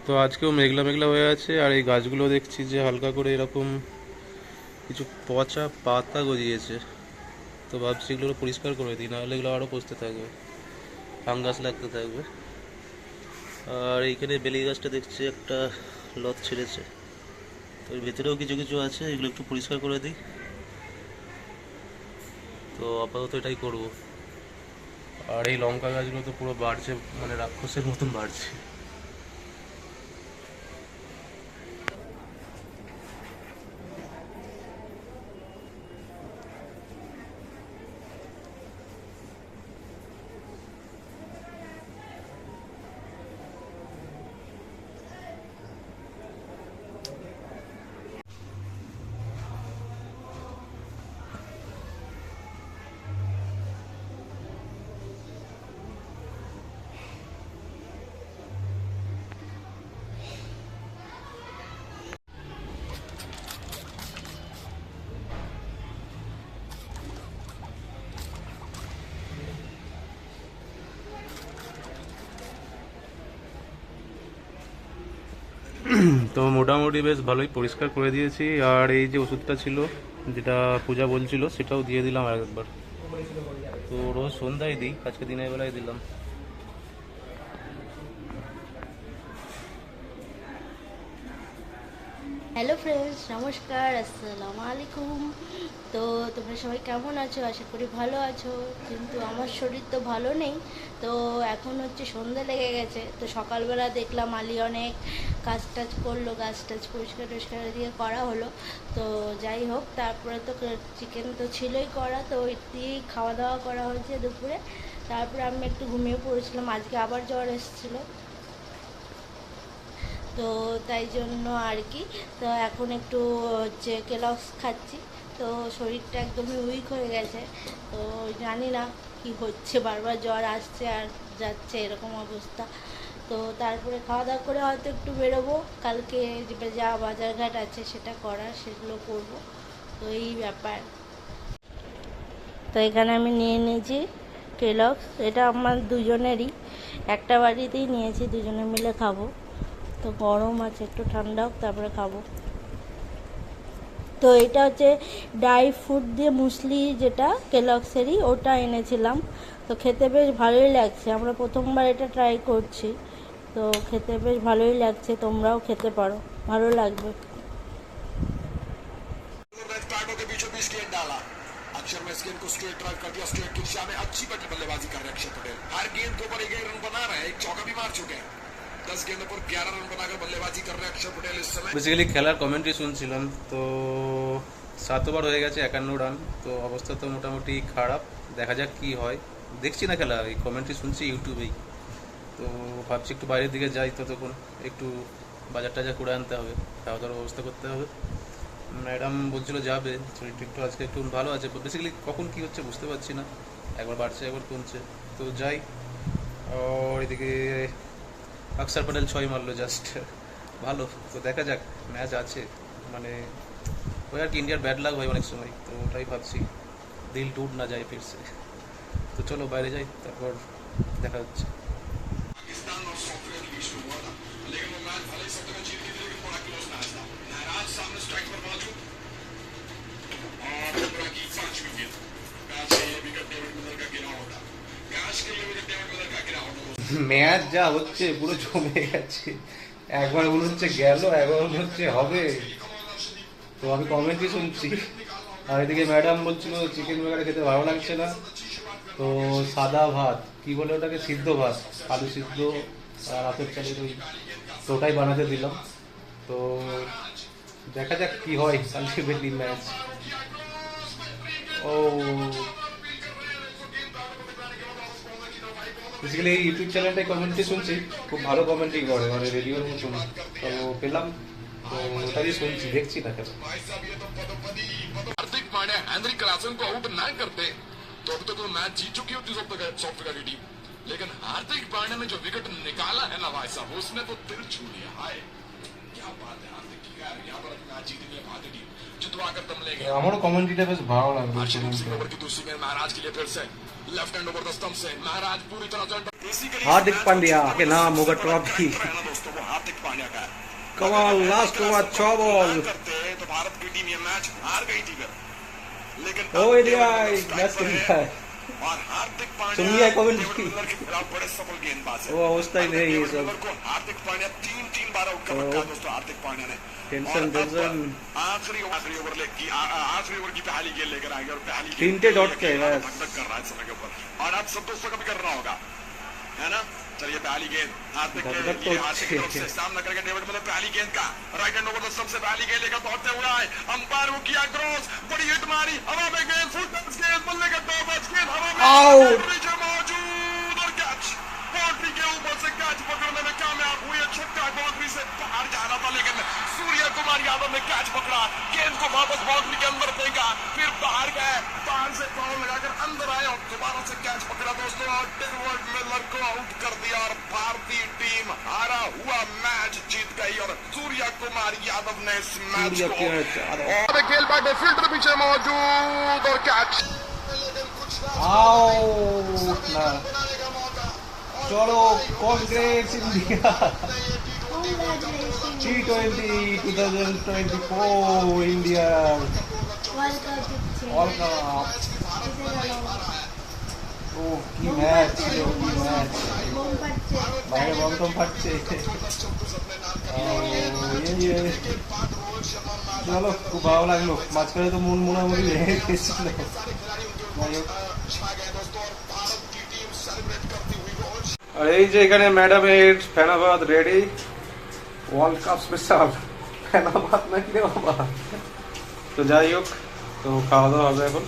তো আজকেও মেঘলা মেঘলা হয়ে আছে, আর এই গাছগুলো দেখছি যে হালকা করে এরকম কিছু পচা পাতা গজিয়েছে। তো ভাবছি এগুলো পরিষ্কার করে দিই, নাহলে এগুলো আরও পচতে থাকবে, ফাঙ্গাস লাগতে থাকবে। আর এইখানে বেলি গাছটা দেখছি একটা লত ছেড়েছে, তো এর ভেতরেও কিছু কিছু আছে, এগুলো একটু পরিষ্কার করে দিই। তো আপাতত এটাই করব। আর এই লঙ্কা গাছগুলো তো পুরো বাড়ছে, মানে রাক্ষসের মতন বাড়ছে। তো মোটামুটি বেশ ভালোই পরিষ্কার করে দিয়েছি। আর এই যে ওষুধটা ছিল, যেটা পূজা বলছিল, সেটাও দিয়ে দিলাম আরেকবার। তো রোজ সন্ধ্যায় দিই, আজকে দিনের বেলায় দিলাম। হ্যালো ফ্রেন্ডস, নমস্কার, আসসালামু আলাইকুম। তো তোমরা সবাই কেমন আছো? আশা করি ভালো আছো। কিন্তু আমার শরীর তো ভালো নেই। তো এখন হচ্ছে সন্ধ্যা লেগে গেছে, তো সকালবেলা দেখলাম আলি অনেক কাজ টাজ করলো, গাছ টাজ পরিষ্কার টরিষ্কার দিয়ে করা হলো। তো যাই হোক, তারপরে তো চিকেন তো ছিলই করা, তো ওই দিয়েই খাওয়া দাওয়া করা হয়েছে দুপুরে। তারপরে আমি একটু ঘুমিয়ে পড়েছিলাম, আজকে আবার জ্বর এসেছিলো, তো তাই জন্য আর কি। তো এখন একটু হচ্ছে কেলক্স খাচ্ছি। তো শরীরটা একদমই উইক হয়ে গেছে। তো জানি না কি হচ্ছে, বারবার জ্বর আসছে আর যাচ্ছে, এরকম অবস্থা। তো তারপরে খাওয়া দাওয়া করে হয়তো একটু বেরোবো, কালকে যে যা বাজারঘাট আছে সেটা করার, সেগুলো করব। তো এই ব্যাপার। তো এখানে আমি নিয়ে নিয়েছি কেলক্স, এটা আমার দুজনেরই, একটা বাড়িতেই নিয়েছি, দুজনে মিলে খাবো। তো গরম আছে, একটু ঠান্ডা হোক তারপরে খাবো। তো এটা হচ্ছে ড্রাই ফ্রুট দিয়ে মুসলি, যেটা কেলক্সেরই, ওটা এনেছিলাম। তো খেতে বেশ ভালোই লাগছে, আমরা প্রথমবার এটা ট্রাই করছি। তো খেতে বেশ ভালোই লাগছে, তোমরাও খেতে পারো, ভালো লাগবে। अक्षर में स्किन को स्ट्रेट ड्राइव कर दिया, स्ट्रेट की दिशा में अच्छी बल्लेबाजी कर रहे हैं अक्षर पटेल। हर गेंद के ऊपर 11 रन बना रहे हैं, एक चौका भी मार चुके हैं। 10 गेंदों पर 11 रन बनाकर बल्लेबाजी कर रहे हैं अक्षर पटेल इस समय। বেসিক্যালি খেলার কমেন্ট্রি শুনছিলাম, তো 7 ওভার হয়ে গেছে, 51 রান। তো অবস্থা তো মোটামুটি খারাপ, দেখা যাক কি হয়। দেখছি না খেলা, এই কমেন্ট্রি শুনছি ইউটিউবেই। তো ভাবছি একটু বাইরের দিকে যাই, ততক্ষণ একটু বাজার টাজার করে আনতে হবে, খাওয়া দাওয়ার ব্যবস্থা করতে হবে। ম্যাডাম বলছিল যাবে, শরীরটা একটু আজকে একটু ভালো আছে। বেসিক্যালি কখন কি হচ্ছে বুঝতে পারছি না, একবার বাড়ছে একবার কমছে। তো যাই। আর এদিকে অক্ষর প্যাটেল 6 মারলো জাস্ট, ভালো। তো দেখা যাক, ম্যাচ আছে, মানে ওই আর কি, ইন্ডিয়ার ব্যাড লাক হয় অনেক সময়, তো ওটাই ভাবছি দিল টুট না যায় ফিরছে। তো চলো বাইরে যাই, তারপর দেখা হচ্ছে। पाकिस्तान और सॉफ्टवेयर के बीच में हुआ था, लेकिन वो मैच भले ही सत्तर में जीत गई थी, लेकिन बड़ा क्लोज मैच था। महराज सामने स्ट्राइक पर मौजूद और बुमराह की 5वीं गेंद, कैच के लिए विकेट डेविड मिलर का गिरा होता, कैच के लिए विकेट डेविड मिलर का गिरा होता। ম্যাচ যা হচ্ছে পুরো জমে গেছে, একবার মনে হচ্ছে গেল, একবার মনে হচ্ছে হবে। তো আমি কমেন্টই শুনছি, আর এদিকে ম্যাডাম বলছিল চিকেন বাগারে খেতে ভালো লাগছে না। তো সাদা ভাত, কি বলে ওটাকে, সিদ্ধ ভাত, আলু সিদ্ধ আর রাতের চালের ওই, তো ওটাই বানাতে দিলাম। তো দেখা যাক কি হয়, আলটিমেটলি ম্যাচ। ও বেসিক্যালি এই ইউটিউব চ্যানেলটাই কমেন্ট্রি শুনছি, খুব ভালো কমেন্ট্রি করে, মানে রেডিওর মতন। তো পেলাম, তো ওটাই শুনছি, দেখছি না কেন। हार्दिक पांड्या हेनरी क्लासन को आउट ना करते तो अब तक वो मैच जीत चुकी होती सॉफ्टवेयर की टीम। लेकिन हार्दिक पांड्या ने जो विकेट निकाला है ना भाई साहब, उसने तो दिल छू लिया। हाय क्या बात है हार्दिक की, यार यहाँ पर मैच जीतने के लिए भारतीय टीम जितवा कर दम ले गए। আমারও কমেন্ট্রিটা বেশ ভালো লাগলো। हर्षदीप सिंह ओवर की दूसरी गेंद महाराज के लिए फिर से left hand over the stump से महाराज पूरी तरह से हार्दिक पांड्या के नाम होगा ट्रॉफी। दोस्तों वो हार्दिक पांड्या कमाल लास्ट ओवर 6 बॉल करते तो भारत की टीम ये मैच हार गई थी फिर। लेकिन ओ इंडिया मैच खेल रहा है और हार्दिक सुनिए पांड्या कमेंट डेविड मिलर के खिलाफ बड़े सफल गेंदबाज है। वो अवस्था ही नहीं है ये डेविड सब मिलर को हार्दिक पांड्या तीन बार आउट कर रखा है दोस्तों हार्दिक पांड्या ने। टेंशन और अब टेंशन आखिरी आखिरी ओवर की पहली गेंद लेकर आएंगे और पहली तीन के डॉट के बस। धक कर रहा है समय के ऊपर और अब सब दोस्तों का भी करना होगा है ना। चलिए पहली गेंद हार्दिक के धक-धक लिए तो हार्दिक की तरफ से सामना करके डेविड मिलर पहली गेंद का राइट हैंड ओवर सबसे पहली गेंद लेकर दौड़ते हुए आए। अंपायर को किया क्रॉस बड़ी हिट मारी हवा में गेंद फुल टच गेंद बल्ले का 2 गज गेंद हवा में आउट नीचे मौजूद और कैच बाउंड्री के ऊपर से कैच पकड़ने में कामयाब हुई है। छक्का बाउंड्री से बाहर जा रहा था लेकिन सूर्य कुमार यादव ने कैच पकड़ा गेंद को वापस बाउंड्री के अंदर फेंका फिर बाहर गए बाहर से फाउल लगाकर अंदर आए और दोबारा से कैच पकड़ा दोस्तों और डेविड मिलर को आउट कर दिया और भारतीय टीम हारा हुआ मैच जीत गई और सूर्य कुमार यादव ने इस मैच सूर्य को कुमार यादव। और खेल बैठे फील्डर पीछे मौजूद और कैच आउट ना चलो Congress India T20 2024 India world cup ও কি ম্যাচ ছিল কি ম্যাচ বাইরে বল তো ফাটছে চলো খুব ভালো লাগলো মাঝখানে তো মন মোটামুটি ভেঙে গেছিল যাই হোক আর এই যে এখানে ম্যাডামের ফেনাবাদ রেডি ওয়ার্ল্ড কাপ স্পেশাল ফেনাবাদ নাকি রে বাবা তো যাই হোক তো খাওয়া দাওয়া হবে এখন